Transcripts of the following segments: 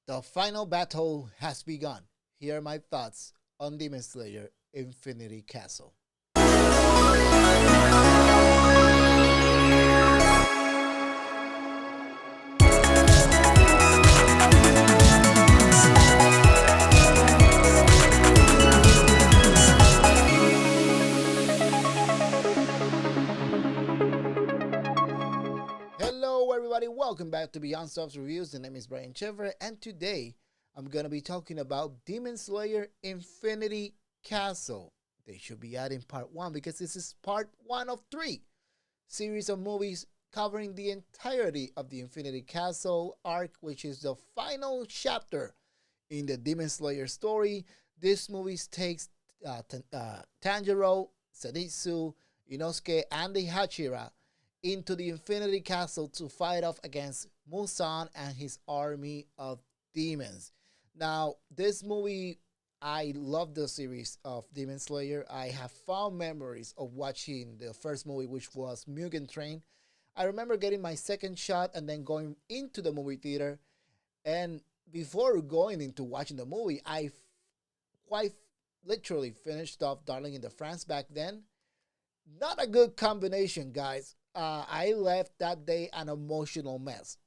The final battle has begun. Here are my thoughts on Demon Slayer Infinity Castle. Hello, everybody. Welcome back to Beyond Stuff's Reviews. The name is Brian Chever, and today I'm going to be talking about Demon Slayer Infinity Castle. They should be adding part one because this is part one of three series of movies covering the entirety of the Infinity Castle arc, which is the final chapter in the Demon Slayer story. This movie takes Tanjiro, Zenitsu, Inosuke, and the Hachira into the Infinity Castle to fight off against Musan and his army of demons. Now, this movie, I love the series of Demon Slayer. I have fond memories of watching the first movie, which was Mugen Train. I remember getting my second shot and then going into the movie theater. And before going into watching the movie, quite literally finished off Darling in the France back then. Not a good combination, guys. I left that day an emotional mess.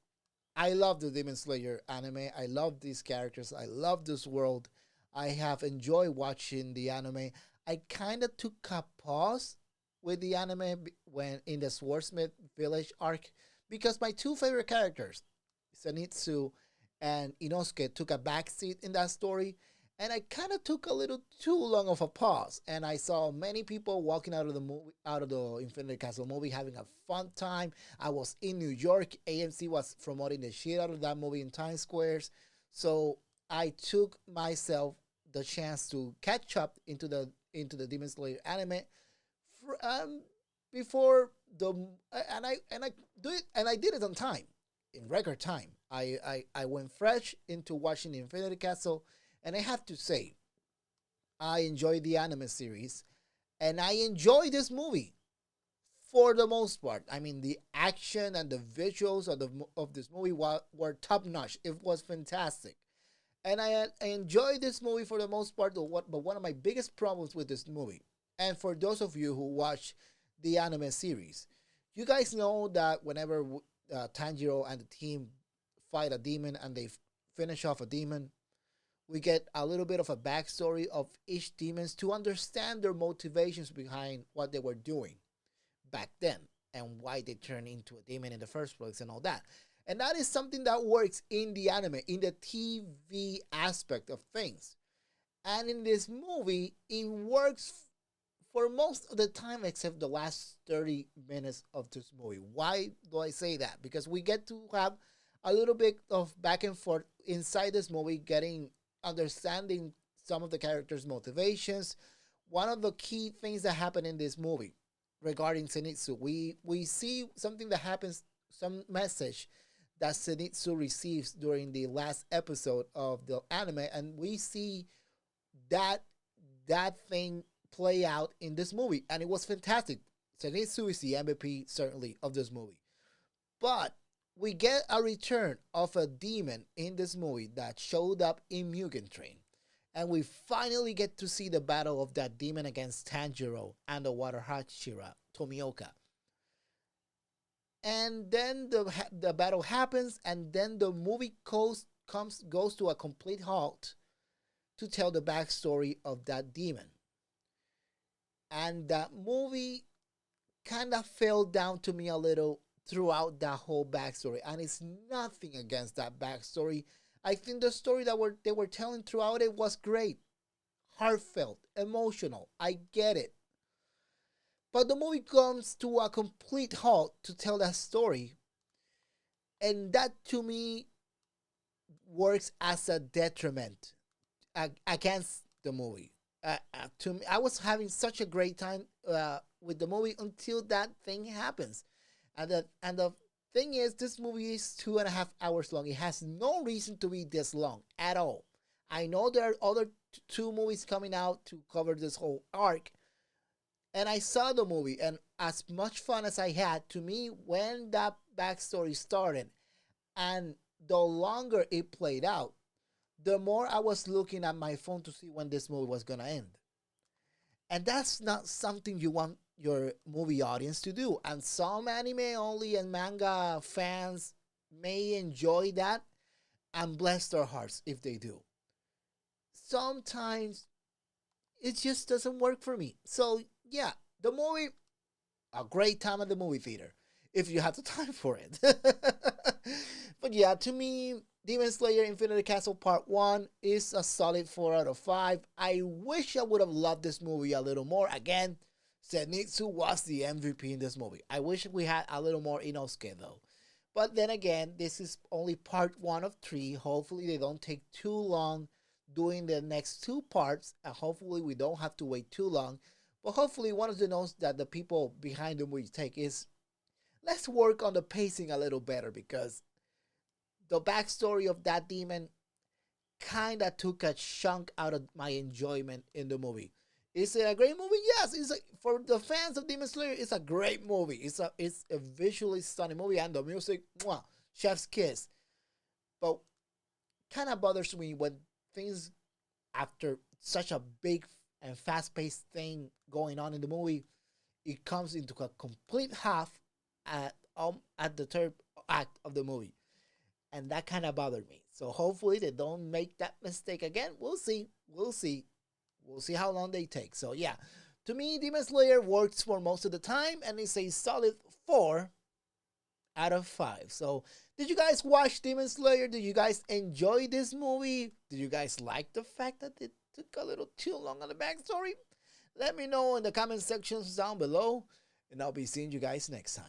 I love the Demon Slayer anime. I love these characters. I love this world. I have enjoyed watching the anime. I kind of took a pause with the anime when in the Swordsmith Village arc because my two favorite characters, Zenitsu and Inosuke, took a backseat in that story. And I kind of took a little too long of a pause, and I saw many people walking out of the movie, out of the Infinity Castle movie, having a fun time. I was in New York. AMC was promoting the shit out of that movie in Times Squares, so I took myself the chance to catch up into the Demon Slayer anime before the and I do it and I did it on time, in record time. I went fresh into watching the Infinity Castle, and I have to say, I enjoyed the anime series, and I enjoy this movie for the most part. I mean, the action and the visuals of this movie were top notch. It was fantastic, and I enjoyed this movie for the most part. But one of my biggest problems with this movie, and for those of you who watch the anime series, you guys know that whenever Tanjiro and the team fight a demon and they finish off a demon, we get a little bit of a backstory of each demons to understand their motivations behind what they were doing back then and why they turned into a demon in the first place and all that. And that is something that works in the anime, in the TV aspect of things. And in this movie, it works for most of the time except the last 30 minutes of this movie. Why do I say that? Because we get to have a little bit of back and forth inside this movie, getting understanding some of the characters' motivations. One of the key things that happen in this movie regarding Zenitsu, we see something that happens, some message that Zenitsu receives during the last episode of the anime, and we see that that thing play out in this movie, and it was fantastic. Zenitsu is the MVP certainly of this movie, but we get a return of a demon in this movie that showed up in Mugen Train. And we finally get to see the battle of that demon against Tanjiro and the Water Hachira, Tomioka. And then the battle happens, and then the movie goes to a complete halt to tell the backstory of that demon. And that movie kind of fell down to me a little throughout that whole backstory, and it's nothing against that backstory. I think the story that they were telling throughout it was great, heartfelt, emotional. I get it, but the movie comes to a complete halt to tell that story, and that to me works as a detriment against the movie. To me, I was having such a great time with the movie until that thing happens. And the thing is, this movie is 2.5 hours long. It has no reason to be this long at all. I know there are other two movies coming out to cover this whole arc, and I saw the movie, and as much fun as I had, to me, when that backstory started, and the longer it played out, the more I was looking at my phone to see when this movie was gonna end. And that's not something you want your movie audience to do. And some anime only and manga fans may enjoy that, and bless their hearts if they do. Sometimes it just doesn't work for me. So yeah, the movie, a great time at the movie theater if you have the time for it. But yeah, to me, Demon Slayer Infinity Castle Part 1 is a solid 4 out of 5. I wish I would have loved this movie a little more. Again, Zenitsu was the MVP in this movie. I wish we had a little more Inosuke though. But then again, this is only part 1 of 3. Hopefully they don't take too long doing the next 2 parts, and hopefully we don't have to wait too long. But hopefully one of the notes that the people behind the movie take is, let's work on the pacing a little better, because the backstory of that demon kind of took a chunk out of my enjoyment in the movie. Is it a great movie? Yes, for the fans of Demon Slayer, it's a great movie. It's a visually stunning movie, and the music, mwah, chef's kiss. But kind of bothers me when things, after such a big and fast-paced thing going on in the movie, it comes into a complete half at the third act of the movie, and that kind of bothered me. So hopefully they don't make that mistake again. We'll see. We'll see how long they take. So yeah, to me, Demon Slayer works for most of the time, and it's a solid 4 out of 5. So did you guys watch Demon Slayer? Did you guys enjoy this movie? Did you guys like the fact that it took a little too long on the backstory? Let me know in the comment sections down below, and I'll be seeing you guys next time.